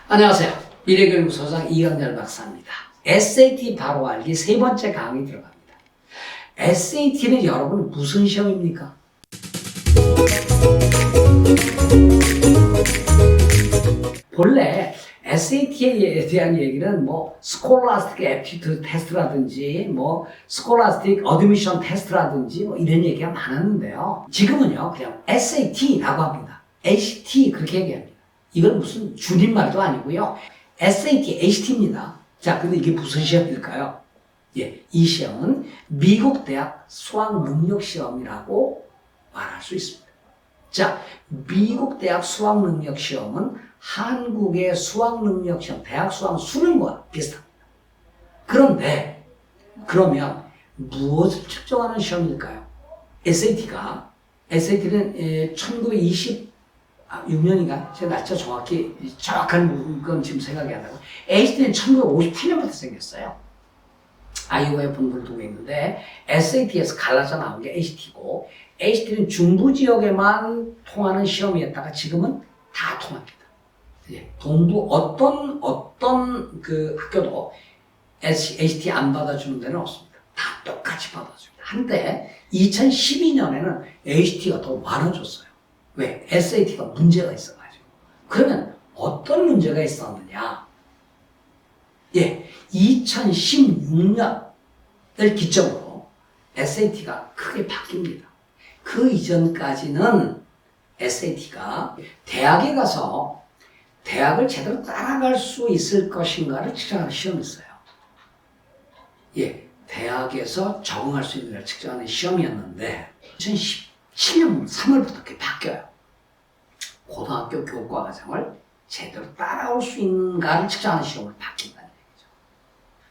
안녕하세요. 미래교육소장 이강렬 박사입니다. SAT 바로 알기 세 번째 강의 들어갑니다. SAT는 여러분 무슨 시험입니까? 본래 SAT에 대한 얘기는 스콜라스틱 애프티튜드 테스트라든지 스콜라스틱 어드미션 테스트라든지 이런 얘기가 많았는데요. 지금은요 그냥 SAT라고 합니다. HT 그렇게 얘기합니다. 이건 무슨 줄임말도 아니고요. SAT, HT입니다. 자, 근데 이게 무슨 시험일까요? 이 시험은 미국 대학 수학능력시험이라고 말할 수 있습니다. 자, 미국 대학 수학능력시험은 한국의 수학능력시험, 대학 수학 수능과 비슷합니다. 그런데, 그러면 무엇을 측정하는 시험일까요? SAT는 1926년인가? 제가 날짜 정확한 건 지금 생각이 안 나고. HT는 1958년부터 생겼어요. 아이오와의 본부를 두고 있는데, SAT에서 갈라져 나온 게 HT고, HT는 중부 지역에만 통하는 시험이었다가 지금은 다 통합니다. 동부 어떤 그 학교도 HT 안 받아주는 데는 없습니다. 다 똑같이 받아줍니다. 한때 2012년에는 HT가 더 많아졌어요. 왜? SAT가 문제가 있어가지고. 그러면 어떤 문제가 있었느냐? 2016년을 기점으로 SAT가 크게 바뀝니다. 그 이전까지는 SAT가 대학에 가서 대학을 제대로 따라갈 수 있을 것인가를 측정하는 시험이었어요. 대학에서 적응할 수 있는가를 측정하는 시험이었는데 2017년 3월부터 그게 바뀌어요. 고등학교 교과 과정을 제대로 따라올 수 있는가를 측정하는 시험으로 바뀐다는 얘기죠.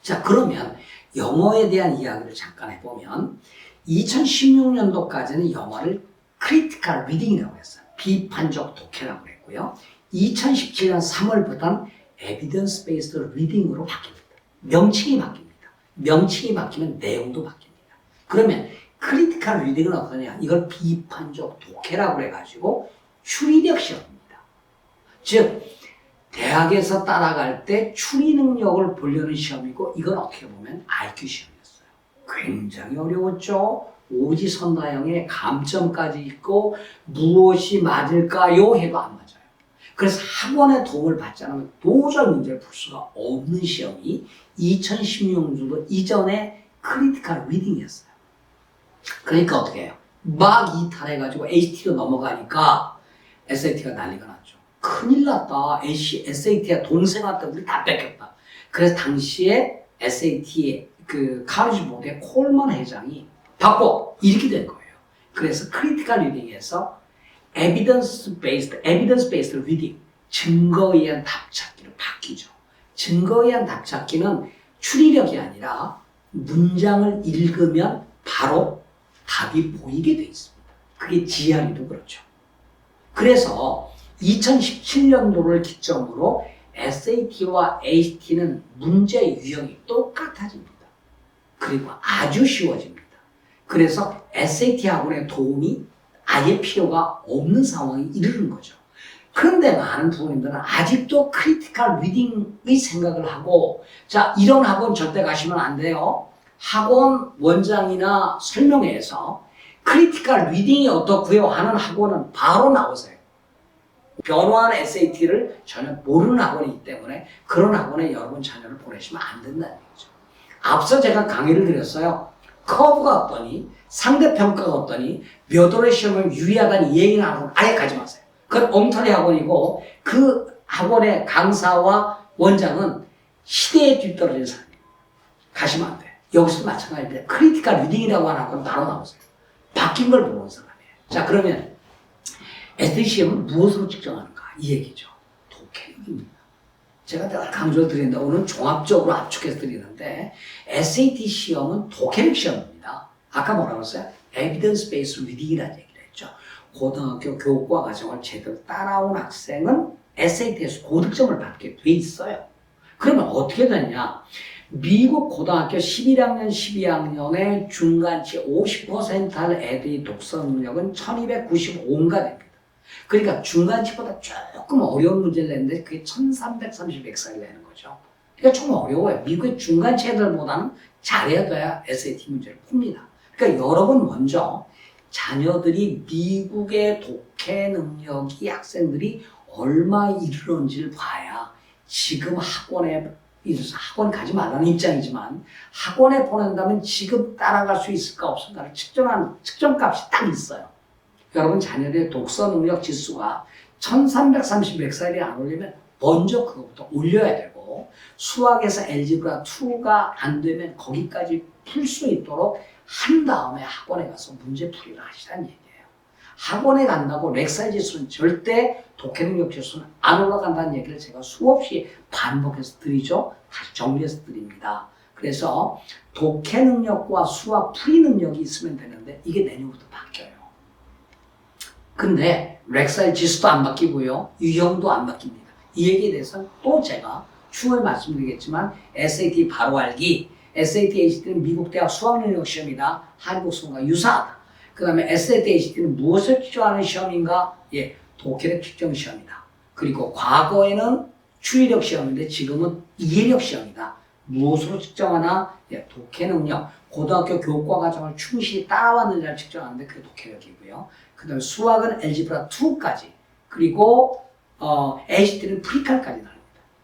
자, 그러면 영어에 대한 이야기를 잠깐 해보면 2016년도까지는 영어를 크리티컬 리딩이라고 했어요. 비판적 독해라고 했고요. 2017년 3월부터는 에비던스 베이스드 리딩으로 바뀝니다. 명칭이 바뀝니다. 명칭이 바뀌면 내용도 바뀝니다. 그러면 크리티컬 리딩은 어떠냐? 이걸 비판적 독해라고 해가지고 추리력 시험입니다. 즉 대학에서 따라갈 때 추리 능력을 보려는 시험이고 이건 어떻게 보면 IQ 시험이었어요. 굉장히 어려웠죠. 오지선다형의 감점까지 있고 무엇이 맞을까요? 해도 안 맞아요. 그래서 학원의 도움을 받지 않으면 도저히 문제를 풀 수가 없는 시험이 2016년도 이전에 크리티컬 리딩이었어요. 그러니까 어떻게 해요? 막 이탈해가지고 HT로 넘어가니까 SAT가 난리가 났죠. 큰일 났다. SAT가 동생한테 우리 다 뺏겼다. 그래서 당시에 SAT의 그 카리지 보드의 콜먼 회장이 바꿔 이렇게 된 거예요. 그래서 크리티컬 리딩에서 evidence based reading, 증거에 의한 답찾기로 바뀌죠. 증거에 의한 답찾기는 추리력이 아니라 문장을 읽으면 바로 답이 보이게 돼 있습니다. 그게 GRE도 그렇죠. 그래서 2017년도를 기점으로 SAT와 HT는 문제 유형이 똑같아집니다. 그리고 아주 쉬워집니다. 그래서 SAT 학원의 도움이 아예 필요가 없는 상황에 이르는 거죠. 그런데 많은 부모님들은 아직도 크리티컬 리딩의 생각을 하고, 자, 이런 학원 절대 가시면 안 돼요. 학원 원장이나 설명회에서 크리티컬 리딩이 어떻고요 하는 학원은 바로 나오세요. 변화한 SAT를 전혀 모르는 학원이기 때문에 그런 학원에 여러분 자녀를 보내시면 안 된다는 얘기죠. 앞서 제가 강의를 드렸어요. 커브가 어떠니, 상대평가가 어떠니, 몇 월의 시험을 유리하다니 얘기는 학원 아예 가지 마세요. 그건 엉터리 학원이고 그 학원의 강사와 원장은 시대에 뒤떨어진 사람이에요. 가시면 안 돼요. 여기서도 마찬가지인데 크리티컬 리딩이라고 하는 학원 바로 나오세요. 바뀐 걸 보는 사람이에요. 자, 그러면 SAT 시험은 무엇으로 측정하는가? 이 얘기죠. 독해력입니다. 제가 늘 강조를 드리는데 오늘 종합적으로 압축해서 드리는데 SAT 시험은 독해력 시험입니다. 아까 뭐라고 했어요? Evidence Based Reading이라는 얘기를 했죠. 고등학교 교과 과정을 제대로 따라온 학생은 SAT에서 고득점을 받게 돼 있어요. 그러면 어떻게 되냐? 미국 고등학교 11학년, 12학년의 중간치 50% 할 애들이 독서 능력은 1295인가 됩니다. 그러니까 중간치보다 조금 어려운 문제를 냈는데 그게 1330엑셀을 내는 거죠. 그러니까 좀 어려워요. 미국의 중간치 애들보다는 잘해야 돼야 SAT 문제를 풉니다. 그러니까 여러분 먼저 자녀들이 미국의 독해 능력이 학생들이 얼마 이르는지를 봐야 지금 학원 가지 말라는 입장이지만 학원에 보낸다면 지금 따라갈 수 있을까 없을까를 측정한 측정값이 딱 있어요. 여러분 자녀들의 독서 능력 지수가 1330엑셀이 안 오려면 먼저 그것부터 올려야 되고 수학에서 엘지브라 2가 안 되면 거기까지 풀 수 있도록 한 다음에 학원에 가서 문제풀이를 하시라는 얘기예요. 학원에 간다고 렉살 지수는 절대 독해 능력 지수는 안 올라간다는 얘기를 제가 수없이 반복해서 드리죠. 다시 정리해서 드립니다. 그래서 독해 능력과 수학 풀이 능력이 있으면 되는데 이게 내년부터 바뀌어요. 근데 렉살 지수도 안 바뀌고요. 유형도 안 바뀝니다. 이 얘기에 대해서는 또 제가 추후에 말씀드리겠지만 SAT 바로 알기, SAT, ACT는 미국 대학 수학능력 시험이다. 한국 수능과 유사하다. 그 다음에 SAT, ACT는 무엇을 측정하는 시험인가? 예, 독해력 측정 시험이다. 그리고 과거에는 추리력 시험인데 지금은 이해력 시험이다. 무엇으로 측정하나? 예, 독해 능력. 고등학교 교과 과정을 충실히 따라왔느냐를 측정하는데 그게 독해력이고요. 그 다음에 수학은 엘지브라 2까지. 그리고 ACT는 프리칼까지 나옵니다.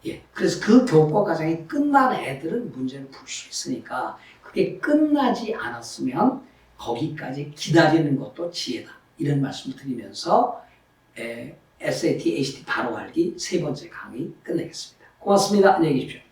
예, 그래서 그 교과 과정이 끝난 애들은 문제를 풀 수 있으니까 그게 끝나지 않았으면 거기까지 기다리는 것도 지혜다. 이런 말씀을 드리면서 SAT, ACT 바로 알기 세 번째 강의 끝내겠습니다. 고맙습니다. 안녕히 계십시오.